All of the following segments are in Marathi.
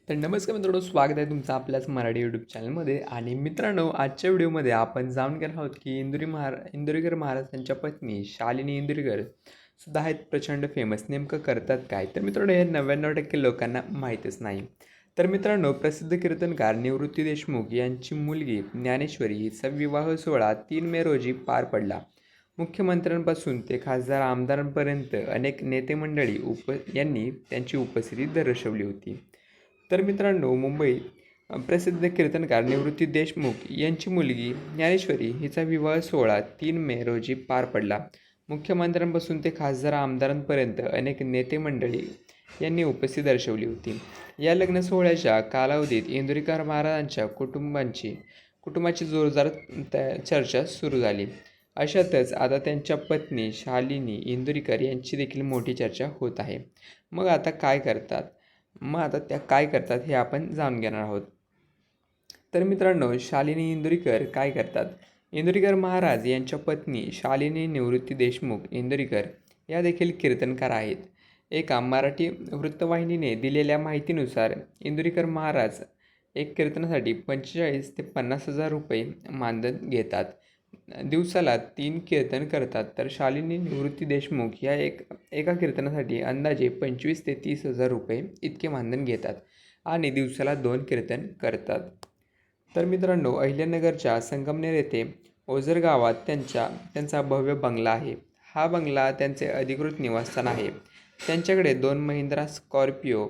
तर नमस्कार मित्रांनो, स्वागत आहे तुमचं आपल्याच मराठी यूट्यूब चॅनलमध्ये. आणि मित्रांनो, आजच्या व्हिडिओमध्ये आपण जाणून घेणार आहोत की इंदुरीकर महाराजांच्या पत्नी शालिनी इंदुरीकर सुद्धा आहेत प्रचंड फेमस. नेमकं करतात काय? तर मित्रांनो, हे 99% लोकांना माहीतच नाही. तर मित्रांनो, प्रसिद्ध कीर्तनकार निवृत्ती देशमुख यांची मुलगी ज्ञानेश्वरी हिचा विवाह सोहळा 3 मे रोजी पार पडला. मुख्यमंत्र्यांपासून ते खासदार आमदारांपर्यंत अनेक नेते मंडळी यांनी त्यांची उपस्थिती दर्शवली होती. तर मित्रांनो, प्रसिद्ध कीर्तनकार निवृत्ती देशमुख यांची मुलगी ज्ञानेश्वरी हिचा विवाह सोहळा 3 मे रोजी पार पडला. मुख्यमंत्र्यांपासून ते खासदार आमदारांपर्यंत अनेक नेते मंडळी यांनी उपस्थिती दर्शवली होती. या लग्न सोहळ्याच्या कालावधीत इंदुरीकर महाराजांच्या कुटुंबाची जोरदार चर्चा सुरू झाली. अशातच आता त्यांच्या पत्नी शालिनी इंदुरीकर यांची देखील मोठी चर्चा होत आहे. मग आता त्या काय करतात हे आपण जाणून घेणार आहोत. तर मित्रांनो, शालिनी इंदुरीकर काय करतात? इंदुरीकर महाराज यांच्या पत्नी शालिनी निवृत्ती देशमुख इंदुरीकर या देखील कीर्तनकार आहेत. एका मराठी वृत्तवाहिनीने दिलेल्या माहितीनुसार इंदुरीकर महाराज एक कीर्तनासाठी 45,000 ते 50,000 रुपये मानधन घेतात. दिवसाला 3 कीर्तन करतात. तर शालिनी निवृत्ती देशमुख या एका कीर्तनासाठी अंदाजे 25,000 ते 30,000 रुपये इतके मानधन घेतात आणि दिवसाला 2 कीर्तन करतात. तर मित्रांनो, अहिल्यानगरच्या संगमनेर येथे ओझर गावात त्यांचा भव्य बंगला आहे. हा बंगला त्यांचे अधिकृत निवासस्थान आहे. त्यांच्याकडे 2 महिंद्रा स्कॉर्पिओ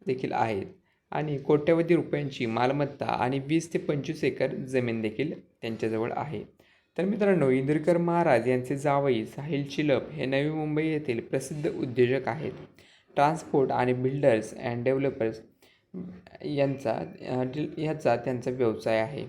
देखील आहेत आणि कोट्यवधी रुपयांची मालमत्ता आणि 20 ते 25 एकर जमीन देखील त्यांच्याजवळ आहे. तर मित्रांनो, इंदुरीकर महाराज यांचे जावई साहिल चिलप हे नवी मुंबई येथील प्रसिद्ध उद्योजक आहेत. ट्रान्सपोर्ट आणि बिल्डर्स अँड डेव्हलपर्स ह्याचा त्यांचा व्यवसाय आहे.